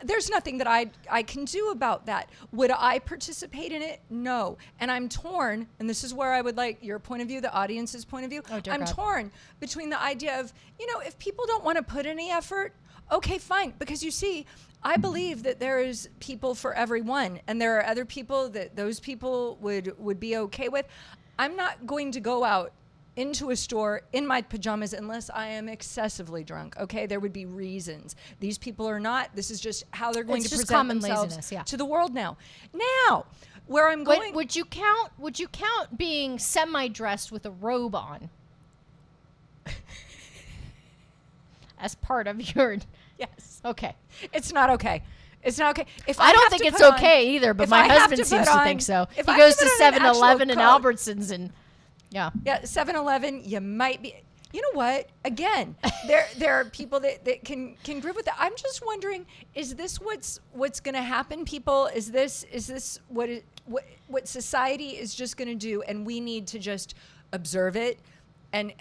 there's nothing that I can do about that. Would I participate in it? No. And I'm torn, and this is where I would like your point of view, the audience's point of view. Oh, dear I'm God. torn between the idea of, if people don't want to put any effort, okay, fine. Because you see, I believe that there is people for everyone, and there are other people that those people would be okay with. I'm not going to go out into a store in my pajamas unless I am excessively drunk. Okay, there would be reasons. These people are not. This is just how they're going to present common themselves laziness, to the world now. Now, where I'm going. Would you count being semi-dressed with a robe on as part of your? Yes. Okay. It's not okay. It's not okay. If I don't have think to it's put on- okay either, but if my I have husband seems put to on- think so. if He I goes put to on an actual 7-Eleven and coat- Albertsons and yeah. Yeah, 7-Eleven, you might be. You know what? Again, there are people that can groove with that. I'm just wondering, is this what's going to happen, people? Is this what society is just going to do, and we need to just observe it and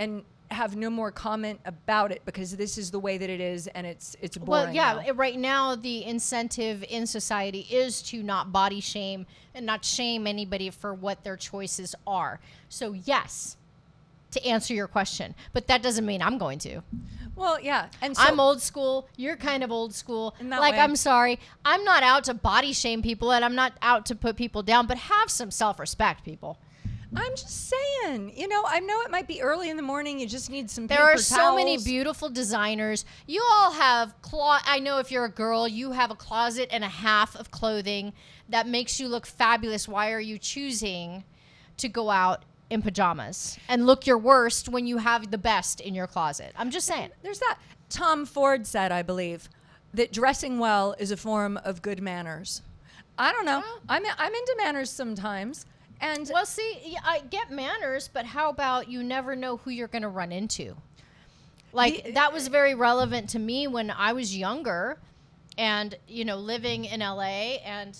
have no more comment about it because this is the way that it is, and it's boring. Well, yeah, now. right now the incentive in society is to not body shame and not shame anybody for what their choices are. So yes, to answer your question, but that doesn't mean I'm going to. Well, yeah, and so, I'm old school. You're kind of old school. In that Like, way. I'm sorry. I'm not out to body shame people and I'm not out to put people down, but have some self-respect, people. I'm just saying, I know it might be early in the morning. You just need some There are paper so many towels. beautiful designers. You all have I know if you're a girl, you have a closet and a half of clothing that makes you look fabulous. Why are you choosing to go out in pajamas and look your worst when you have the best in your closet? I'm just saying. There's that. Tom Ford said, I believe, that dressing well is a form of good manners. I don't know. Well- I'm into manners sometimes. And Well, see, I get manners, but how about you never know who you're going to run into? Like, that was very relevant to me when I was younger and, living in LA, and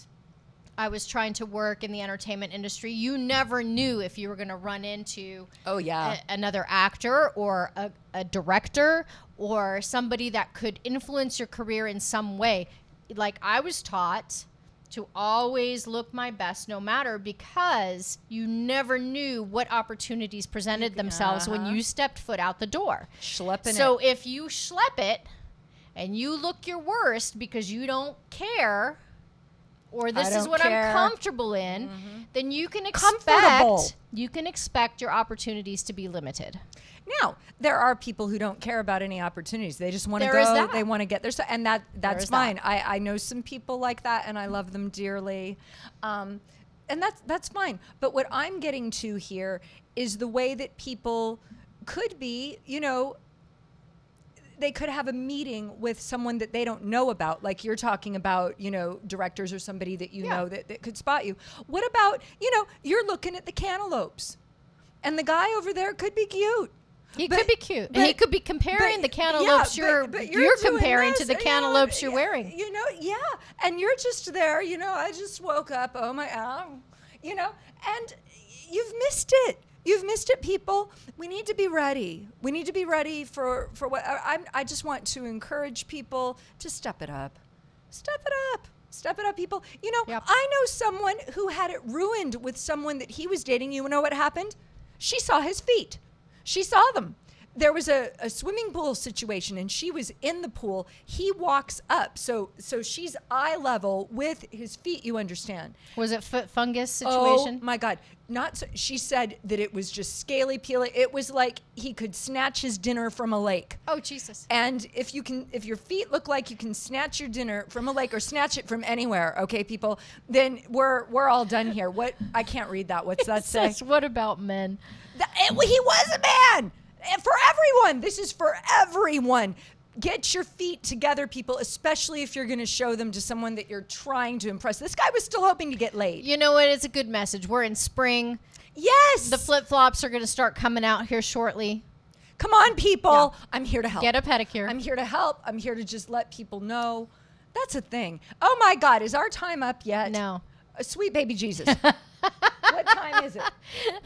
I was trying to work in the entertainment industry. You never knew if you were going to run into oh yeah, another actor or a director or somebody that could influence your career in some way. Like, I was taught to always look my best no matter, because you never knew what opportunities presented themselves when you stepped foot out the door. schlepping So it. if you schlep it and you look your worst because you don't care, or this is don't what care. I'm comfortable in, then you can Comfortable. expect your opportunities to be limited. Now, there are people who don't care about any opportunities. They just want to There is go. that. They want to get their stuff, and that's is fine. that. I know some people like that, and I love them dearly, and that's fine. But what I'm getting to here is the way that people could be, they could have a meeting with someone that they don't know about, like you're talking about, directors or somebody that you know that could spot you. What about, you're looking at the cantaloupes, and the guy over there could be cute. He But- could be cute. And but- he could be comparing but- the cantaloupes yeah, but you're doing comparing to this, the cantaloupes you're wearing. And you're just there, I just woke up, oh my, and you've missed it. You've missed it, people. We need to be ready. We need to be ready for what I just want to encourage people to step it up. Step it up. Step it up, people. Yep. I know someone who had it ruined with someone that he was dating. You know what happened? She saw his feet. She saw them. There was a swimming pool situation, and she was in the pool. He walks up, so she's eye level with his feet. You understand? Was it foot fungus situation? Oh my God! Not so, she said that it was just scaly peeling. It was like he could snatch his dinner from a lake. Oh, Jesus. And if your feet look like you can snatch your dinner from a lake or snatch it from anywhere, okay, people, then we're all done here. What? I can't read that. What's that say? Says, what about men? He was a man. And for everyone. This is for everyone. Get your feet together, people, especially if you're going to show them to someone that you're trying to impress. This guy was still hoping to get laid. You know what? It's a good message. We're in spring. Yes. The flip-flops are going to start coming out here shortly. Come on, people. Yeah. I'm here to help. Get a pedicure. I'm here to help. I'm here to just let people know. That's a thing. Oh, my God. Is our time up yet? No. Sweet baby Jesus. What time is it?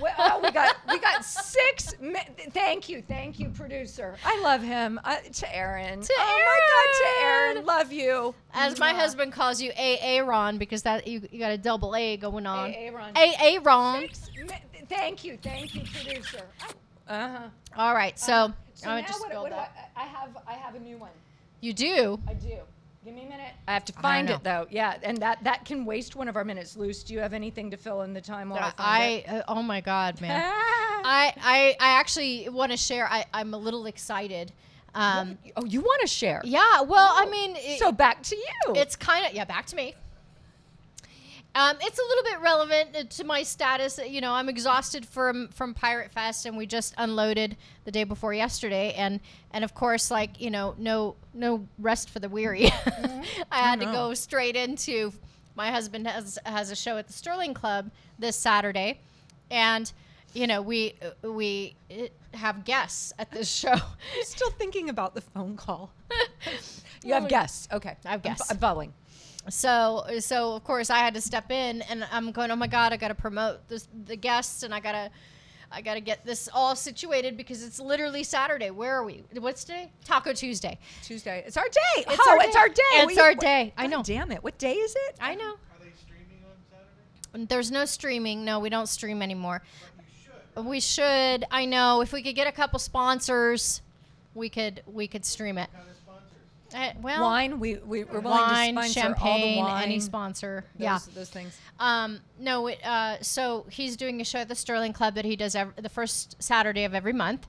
Well, we got 6 minutes. Thank you, producer. I love him. To Aaron. My God, to Aaron. Love you. As my husband calls you, Aaron, because that you got a double A going on. Aaron. Aaron. Thank you, producer. All right, so So I now just what spilled do that. I have a new one. You do? I do. Give me a minute. I have to find know. it though. Yeah, and that can waste one of our minutes. Luce, do you have anything to fill in the time while I find it? Oh my God, man. Ah. I actually want to share. I'm a little excited. Oh, you want to share? Yeah. Well, I mean, So back to you. it's kind of back to me. It's a little bit relevant to my status. You know, I'm exhausted from Pirate Fest, and we just unloaded the day before yesterday, and of course, like, you know, no rest for the weary. I had to go straight into. My husband has a show at the Sterling Club this Saturday, and you know, we have guests at this show. I'm still thinking about the phone call. You have guests, okay? I have guests. I'm following. So of course I had to step in, and I'm going, oh my God, I got to promote the guests, and I gotta get this all situated because it's literally Saturday. Where are we? What's today? Taco Tuesday. Tuesday. It's our day. It's our day. It's our day. It's our day. I know. God damn it. What day is it? I know. Are they streaming on Saturday? There's no streaming. No, we don't stream anymore. But you should. We should. I know. If we could get a couple sponsors, we could stream it. What kind of sponsors? Well, Wine. We're willing wine, to sponsor champagne, all the wine, any sponsor. those things. No. So he's doing a show at the Sterling Club that he does the first Saturday of every month,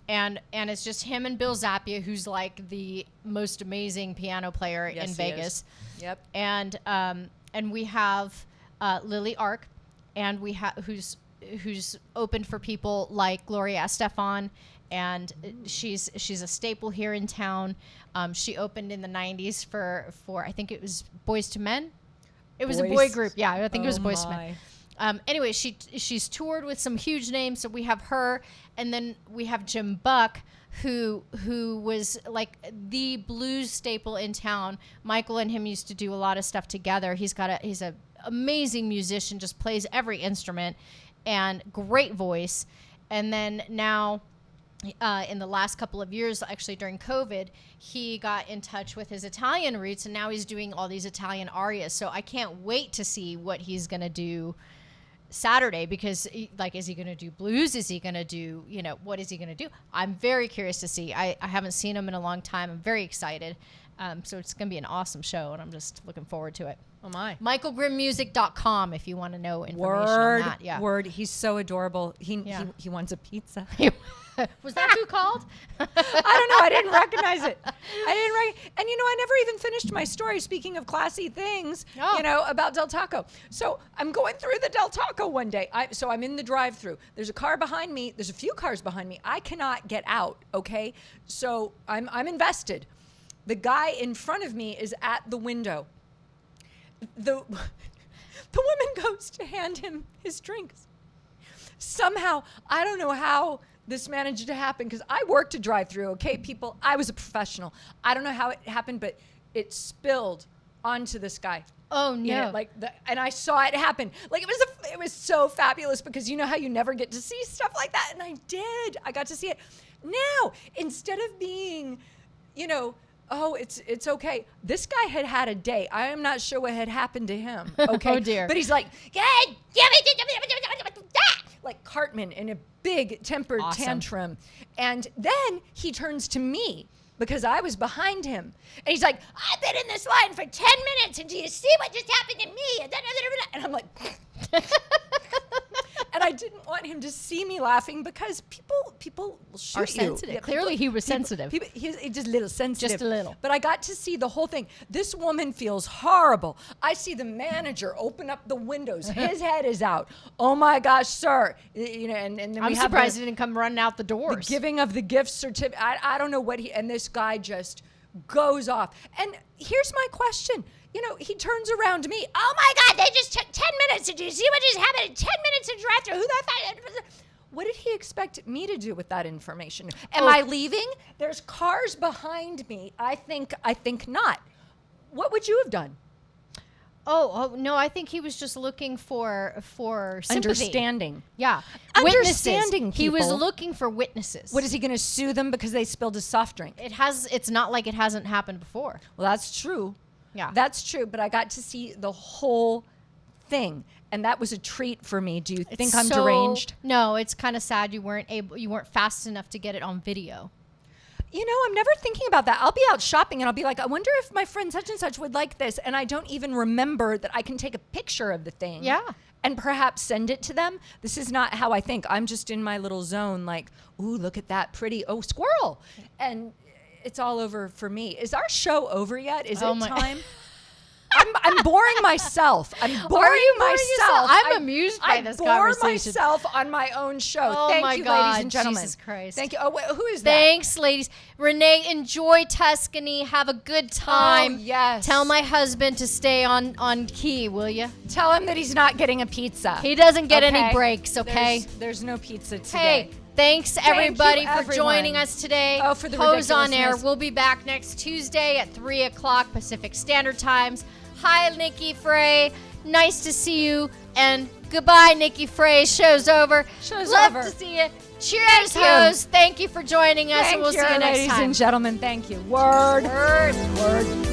and it's just him and Bill Zappia, who's like the most amazing piano player Yes, in he Vegas. is. Yep. And we have Lily Ark, and we have who's opened for people like Gloria Estefan, and she's a staple here in town. She opened in the 90s for I think it was Boys to Men. It was a boy group. Yeah, I think it was Boys to Men. Anyway, she's toured with some huge names. So we have her, and then we have Jim Buck, who was like the blues staple in town. Michael and him used to do a lot of stuff together. He's a amazing musician, just plays every instrument, and great voice. And then now, in the last couple of years, actually during COVID, he got in touch with his Italian roots, and now he's doing all these Italian arias. So I can't wait to see what he's going to do Saturday, because like, is he going to do blues? Is he going to do, you know, what is he going to do? I'm very curious to see. I haven't seen him in a long time. I'm very excited. So it's going to be an awesome show, and I'm just looking forward to it. Oh my. MichaelGrimmmusic.com if you want to know information on that. Yeah. Word. He's so adorable. He wants a pizza. Was that who called? I don't know. I didn't recognize it. And you know, I never even finished my story. Speaking of classy things, you know, about Del Taco. So I'm going through the Del Taco one day. So I'm in the drive-thru. There's a car behind me. There's a few cars behind me. I cannot get out. Okay. So I'm invested. The guy in front of me is at the window. The woman goes to hand him his drinks. Somehow, I don't know how this managed to happen, because I worked a drive-thru, okay, people? I was a professional. I don't know how it happened, but it spilled onto this guy. Oh no! And I saw it happen. Like, it was so fabulous, because you know how you never get to see stuff like that, and I did. I got to see it. Now, instead of being, you know, oh, it's okay. This guy had a day. I am not sure what had happened to him. Okay. Oh dear. But he's like, like Cartman in a big tempered tantrum. And then he turns to me, because I was behind him. And he's like, I've been in this line for 10 minutes, and do you see what just happened to me? And I'm like, and I didn't want him to see me laughing, because people will shoot Are you. sensitive. Clearly he was sensitive. He's just a little sensitive. Just a little. But I got to see the whole thing. This woman feels horrible. I see the manager open up the windows. His head is out. Oh my gosh, sir. You know, and then I'm surprised he didn't come running out the doors. The giving of the gift certificate. I don't know what and this guy just goes off. And here's my question. You know, he turns around to me. Oh my God, they just took 10 minutes. Did you see what just happened? 10 minutes to drive through. Who that? What did he expect me to do with that information? Am I leaving? There's cars behind me. I think not. What would you have done? Oh no, I think he was just looking for sympathy. Understanding. Yeah. Understanding Witnesses. He was people. looking for witnesses. What, is he going to sue them because they spilled a soft drink? It's not like it hasn't happened before. Well, that's true. Yeah. That's true, but I got to see the whole thing, and that was a treat for me. Do you think I'm deranged? No, it's kind of sad you weren't fast enough to get it on video. You know, I'm never thinking about that. I'll be out shopping and I'll be like, I wonder if my friend such and such would like this, and I don't even remember that I can take a picture of the thing. Yeah. And perhaps send it to them. This is not how I think. I'm just in my little zone, like, ooh, look at that pretty, squirrel. And it's all over for me. Is our show over yet? Is it time? I'm boring myself. I'm boring Are you boring myself. yourself? I'm amused by this I conversation. bore myself on my own show. Oh Thank my you, God, ladies and gentlemen. Jesus Christ. Thank you. Oh, wait, who is that? Thanks, ladies. Renee, enjoy Tuscany. Have a good time. Oh, yes. Tell my husband to stay on key, will you? Tell him that he's not getting a pizza. He doesn't get Okay? any breaks, okay? There's no pizza today. Hey, thanks you, everybody for everyone. joining us today. Oh, for the Hose on Air. ridiculousness. We'll be back next Tuesday at 3 o'clock Pacific Standard Times. Hi, Nikki Frey. Nice to see you. And goodbye, Nikki Frey. Show's over. Show's Love over. to see you. Cheers, Thank you. host. Thank you for joining us, Thank and we'll you, see you next ladies time. and gentlemen. Thank you. Word. Word. Word.